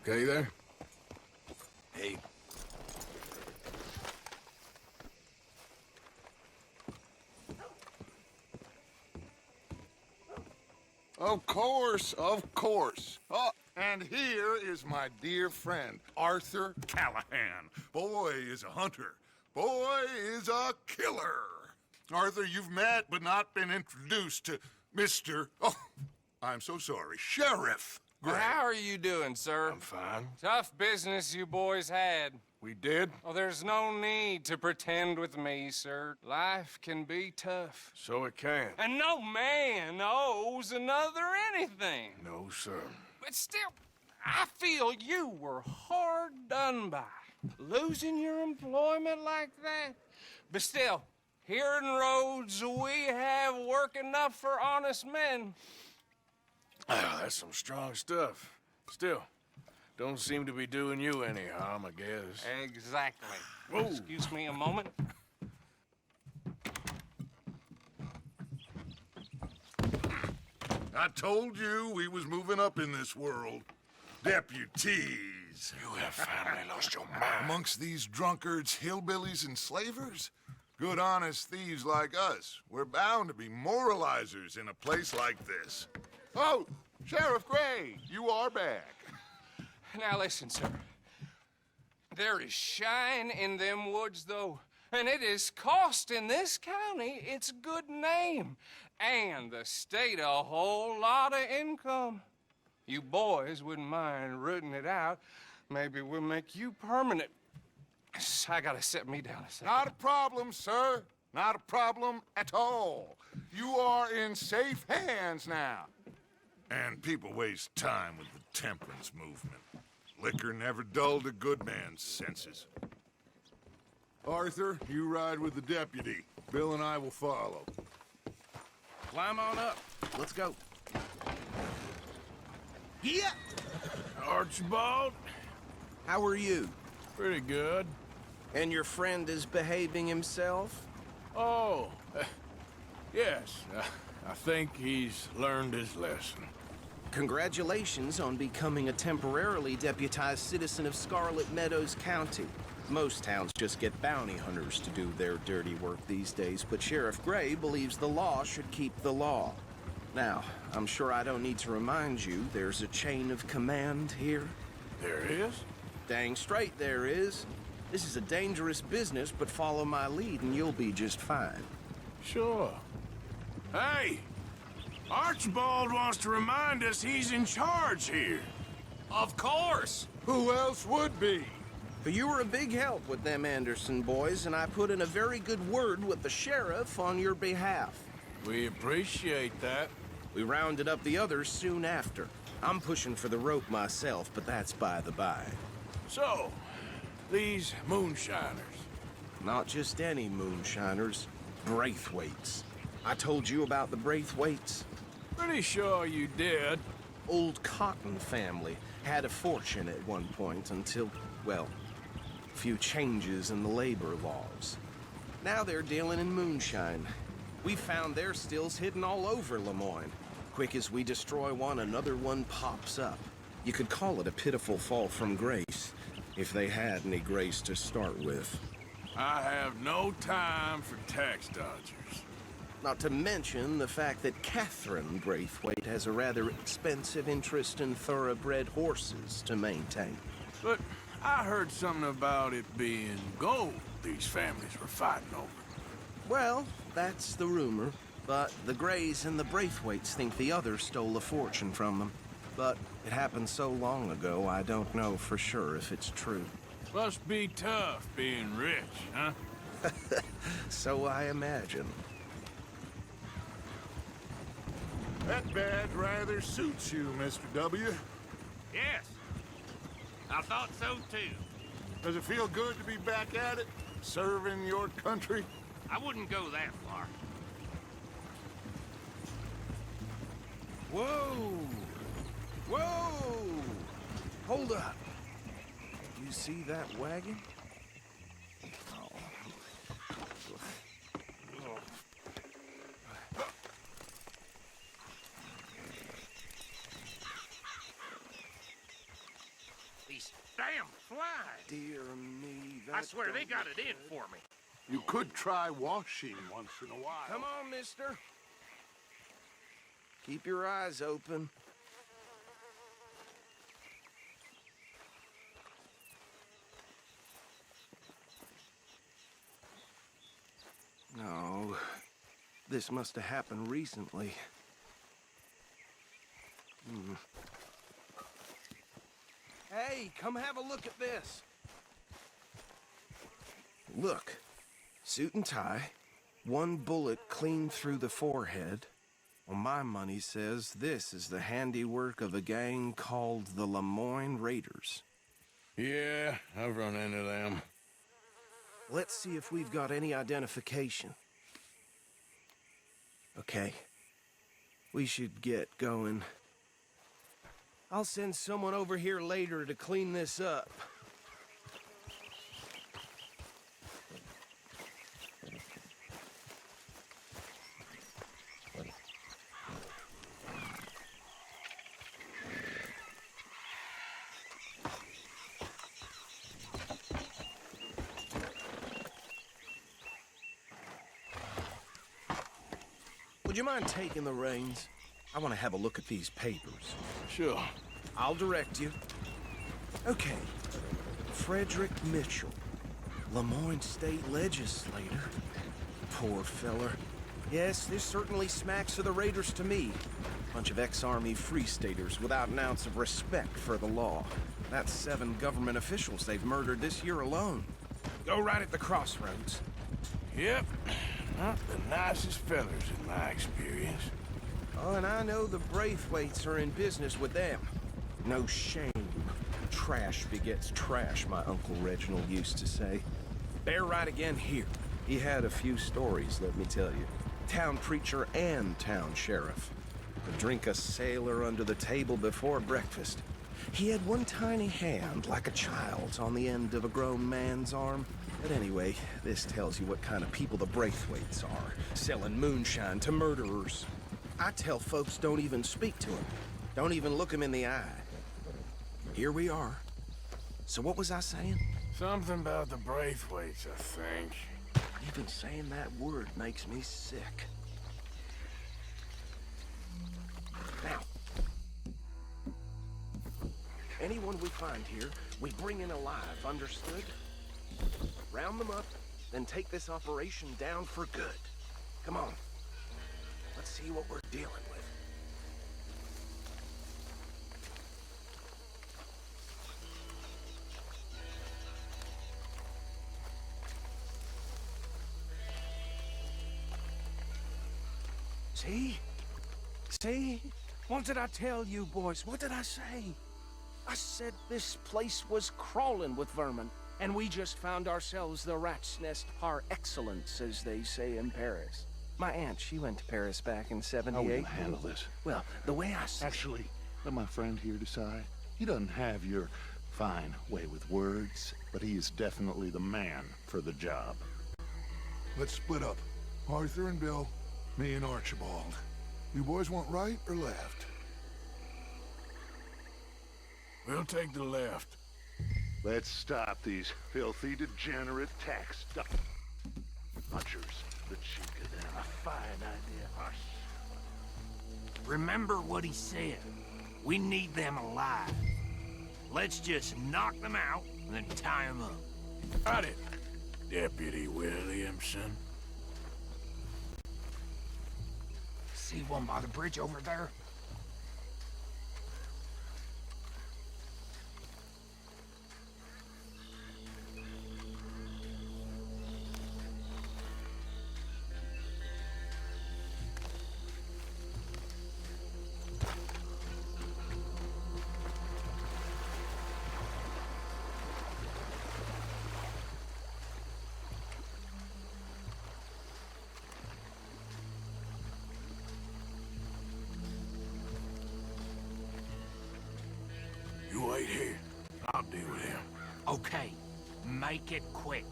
okay there? Hey. Of course, of course. Oh, and here is my dear friend, Arthur Callahan. Boy is a hunter. Boy is a killer. Arthur, you've met but not been introduced to Mr. Oh, I'm so sorry, Sheriff Gray. How are you doing, sir? I'm fine. Tough business you boys had. We did? Oh, there's no need to pretend with me, sir. Life can be tough. So it can. And no man owes another anything. No, sir. But still, I feel you were hard done by. Losing your employment like that. But still, here in Rhodes, we have work enough for honest men. Ah, that's some strong stuff. Still, don't seem to be doing you any harm, I guess. Exactly. Whoa. Excuse me a moment. I told you we was moving up in this world. Deputies. You have finally lost your mind. Amongst these drunkards, hillbillies, and slavers? Good honest thieves like us. We're bound to be moralizers in a place like this. Oh, Sheriff Gray, you are back. Now listen, sir. There is shine in them woods, though, and it is costing this county its good name, and the state a whole lot of income. You boys wouldn't mind rooting it out. Maybe we'll make you permanent. I gotta set me down a second. Not a problem, sir. Not a problem at all. You are in safe hands now. And people waste time with the temperance movement. Liquor never dulled a good man's senses. Arthur, you ride with the deputy. Bill and I will follow. Climb on up. Let's go. Yeah! Archibald? How are you? Pretty good. And your friend is behaving himself? Oh, yes. I think he's learned his lesson. Congratulations on becoming a temporarily deputized citizen of Scarlet Meadows County. Most towns just get bounty hunters to do their dirty work these days, but Sheriff Gray believes the law should keep the law. Now, I'm sure I don't need to remind you there's a chain of command here. There is? Dang straight there is. This is a dangerous business, but follow my lead and you'll be just fine. Sure. Hey! Archibald wants to remind us he's in charge here. Of course! Who else would be? But you were a big help with them Anderson boys, and I put in a very good word with the sheriff on your behalf. We appreciate that. We rounded up the others soon after. I'm pushing for the rope myself, but that's by the by. So, these moonshiners. Not just any moonshiners, Braithwaites. I told you about the Braithwaites? Pretty sure you did. Old Cotton family had a fortune at one point until, well, a few changes in the labor laws. Now they're dealing in moonshine. We found their stills hidden all over Lemoyne. Quick as we destroy one, another one pops up. You could call it a pitiful fall from grace, if they had any grace to start with. I have no time for tax dodgers. Not to mention the fact that Catherine Braithwaite has a rather expensive interest in thoroughbred horses to maintain. But I heard something about it being gold these families were fighting over. Well, that's the rumor. But the Grays and the Braithwaites think the others stole a fortune from them. But it happened so long ago, I don't know for sure if it's true. Must be tough being rich, huh? So I imagine. That badge rather suits you, Mr. W. Yes. I thought so, too. Does it feel good to be back at it? Serving your country? I wouldn't go that far. Whoa! Whoa! Hold up. You see that wagon? dear me. I swear they got it in for me. You could try washing once in a while. Come on, mister. Keep your eyes open. No, this must have happened recently. Hey, come have a look at this. Look, suit and tie, one bullet clean through the forehead. Well, my money says this is the handiwork of a gang called the Lemoyne Raiders. Yeah, I've run into them. Let's see if we've got any identification. Okay. We should get going. I'll send someone over here later to clean this up. Would you mind taking the reins? I want to have a look at these papers. Sure. I'll direct you. Okay. Frederick Mitchell, Lemoyne State Legislator. Poor feller. Yes, this certainly smacks of the Raiders to me. Bunch of ex-Army Free Staters without an ounce of respect for the law. That's 7 government officials they've murdered this year alone. Go right at the crossroads. Yep. Not the nicest fellers in my experience. Oh, and I know the Braithwaites are in business with them. No shame. Trash begets trash, my Uncle Reginald used to say. Bear right again here. He had a few stories, let me tell you. Town preacher and town sheriff. Could drink a sailor under the table before breakfast. He had one tiny hand, like a child's, on the end of a grown man's arm. But anyway, this tells you what kind of people the Braithwaites are, selling moonshine to murderers. I tell folks don't even speak to him. Don't even look him in the eye. Here we are. So what was I saying? Something about the Braithwaites, I think. Even saying that word makes me sick. Now, anyone we find here, we bring in alive, understood? Round them up, then take this operation down for good. Come on. Let's see what we're dealing with. See? See? What did I tell you, boys? What did I say? I said this place was crawling with vermin, and we just found ourselves the rat's nest par excellence, as they say in Paris. My aunt, she went to Paris back in How are we '78. gonna handle this? Well, the way I see Actually, let my friend here decide. He doesn't have your fine way with words, but he is definitely the man for the job. Let's split up. Arthur and Bill, me and Archibald. You boys want right or left? We'll take the left. Let's stop these filthy, degenerate tax dodgers. The cheek of them. A fine idea. Hush. Remember what he said. We need them alive. Let's just knock them out and then tie them up. Got it, Deputy Williamson. See one by the bridge over there? You wait here. I'll deal with him. Okay, make it quick.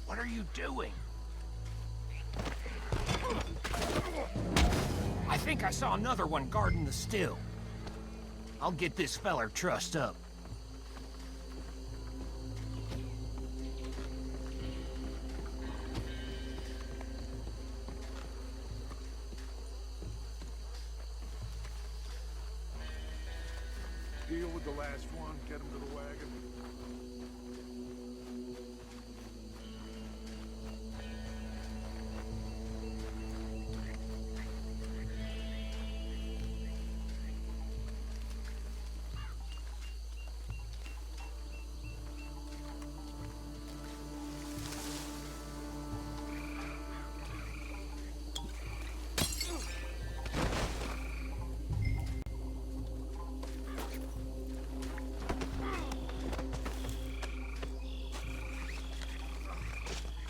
What are you doing? I think I saw another one guarding the still. I'll get this feller trussed up. Deal with the last one, get him to the wagon.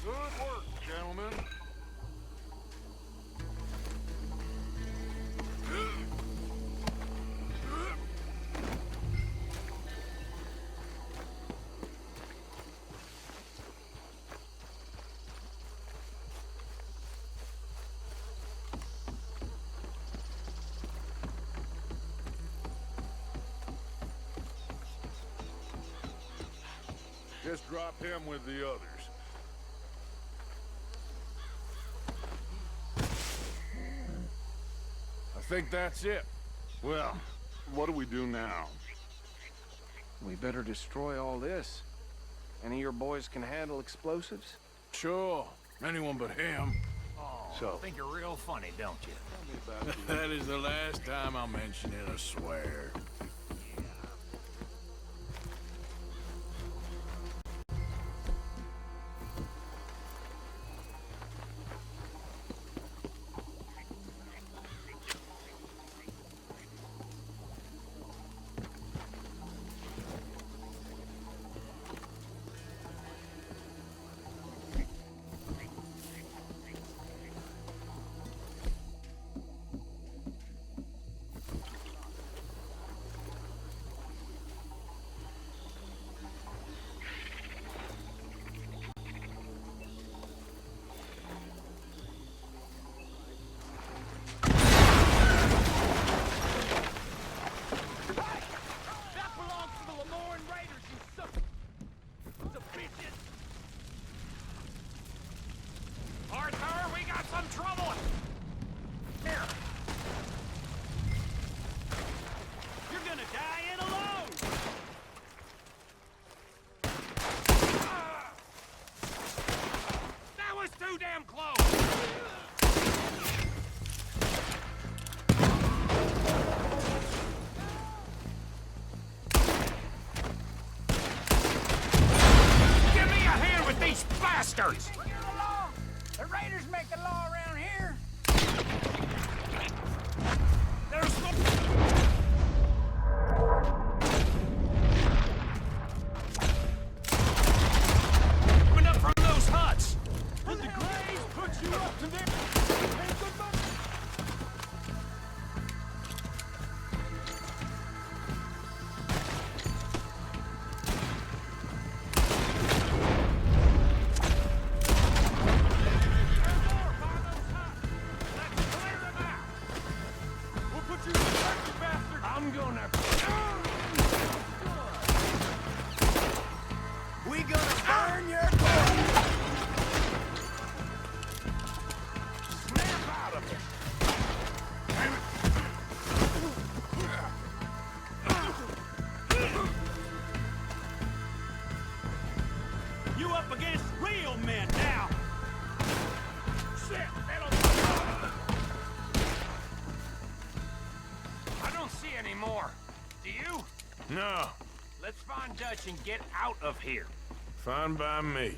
Good work, gentlemen. Just drop him with the others. I think that's it. Well, what do we do now? We better destroy all this. Any of your boys can handle explosives? Sure. Anyone but him. Oh, So- think you're real funny, don't you? Tell me about the... That is the last time I'll mention it, I swear. Arthur, we got some trouble! Here! You're gonna die in alone! That was too damn close! Give me a hand with these bastards! The Raiders make the law around here. There's no... Open up from those huts! Did the Grays put you up to their... I'm gonna... We gonna burn your corpse. Snap out of it! You up against real men now. Shit! I don't see any more. Do you? No. Let's find Dutch and get out of here. Fine by me.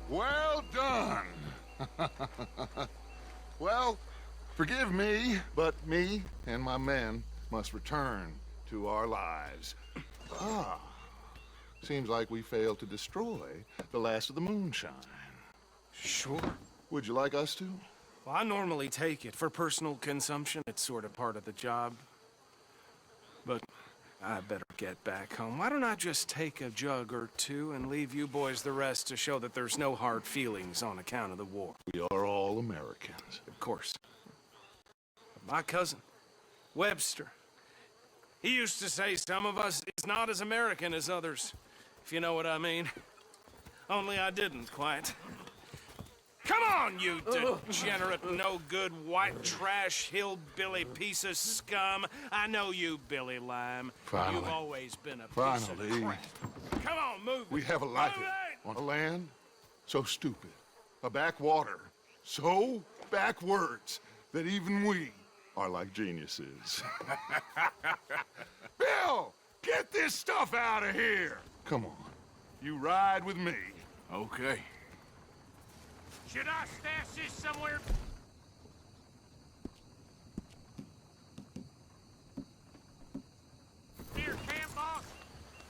Well done. Well, Forgive me, but me and my men must return to our lives. Ah. Seems like we failed to destroy the last of the moonshine. Sure. Would you like us to? Well, I normally take it for personal consumption. It's sort of part of the job. But I better get back home. Why don't I just take a jug or two and leave you boys the rest to show that there's no hard feelings on account of the war? We are all Americans. Of course. My cousin, Webster, he used to say some of us is not as American as others, if you know what I mean. Only I didn't quite. Come on, you degenerate, no-good, white trash, hillbilly piece of scum. I know you, Billy Lime. Finally. You've always been a piece of crap. Come on, move We it. have a life Move it! on a land so stupid, a backwater so backwards that even we are like geniuses. Bill, get this stuff out of here. Come on, you ride with me. Okay. Should I stash this somewhere? Here, camp boss.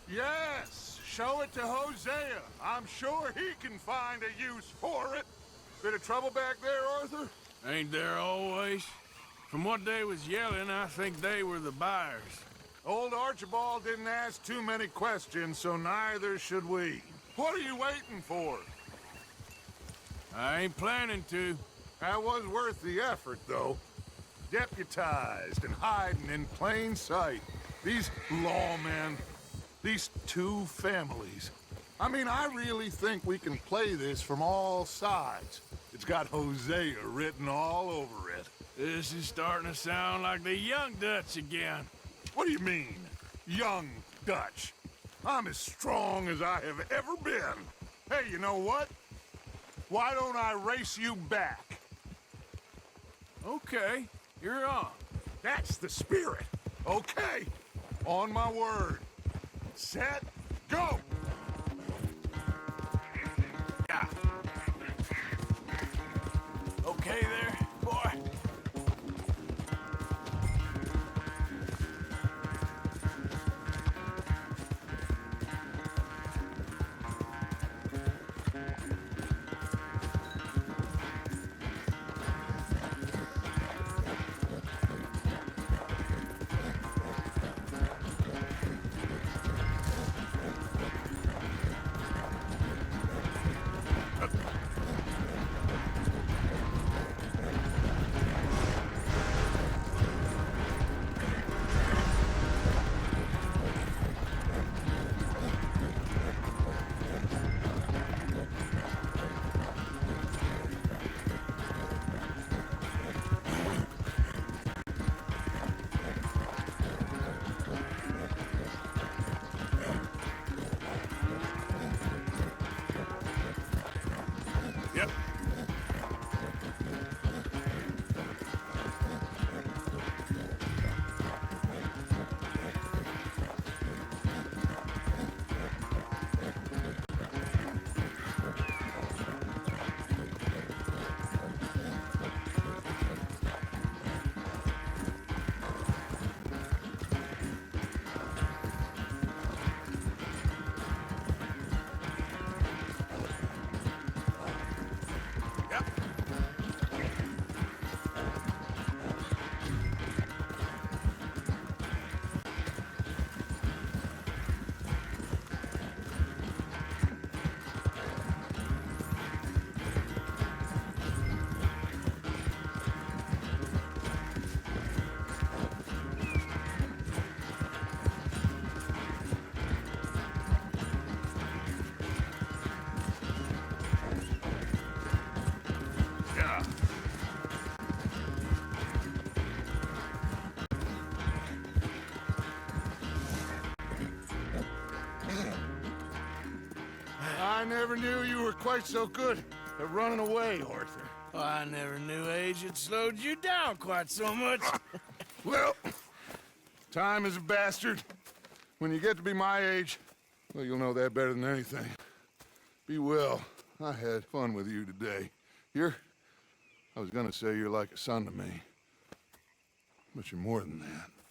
Yes, show it to Hosea. I'm sure he can find a use for it. Bit of trouble back there, Arthur? Ain't there always? From what they was yelling, I think they were the buyers. Old Archibald didn't ask too many questions, so neither should we. What are you waiting for? I ain't planning to. That was worth the effort, though. Deputized and hiding in plain sight. These lawmen, these two families. I mean, I really think we can play this from all sides. It's got Hosea written all over it. This is starting to sound like the Young Dutch again. What do you mean, young Dutch? I'm as strong as I have ever been. Hey, you know what? Why don't I race you back? Okay, you're on. That's the spirit. Okay, on my word. Set, go! Yeah. Okay there, boy? Yep. Yep. Yeah. I never knew you were quite so good at running away, Arthur. I never knew age had slowed you down quite so much. Well, time is a bastard. When you get to be my age, well, you'll know that better than anything. Be well. I had fun with you today. I was gonna say you're like a son to me. But you're more than that.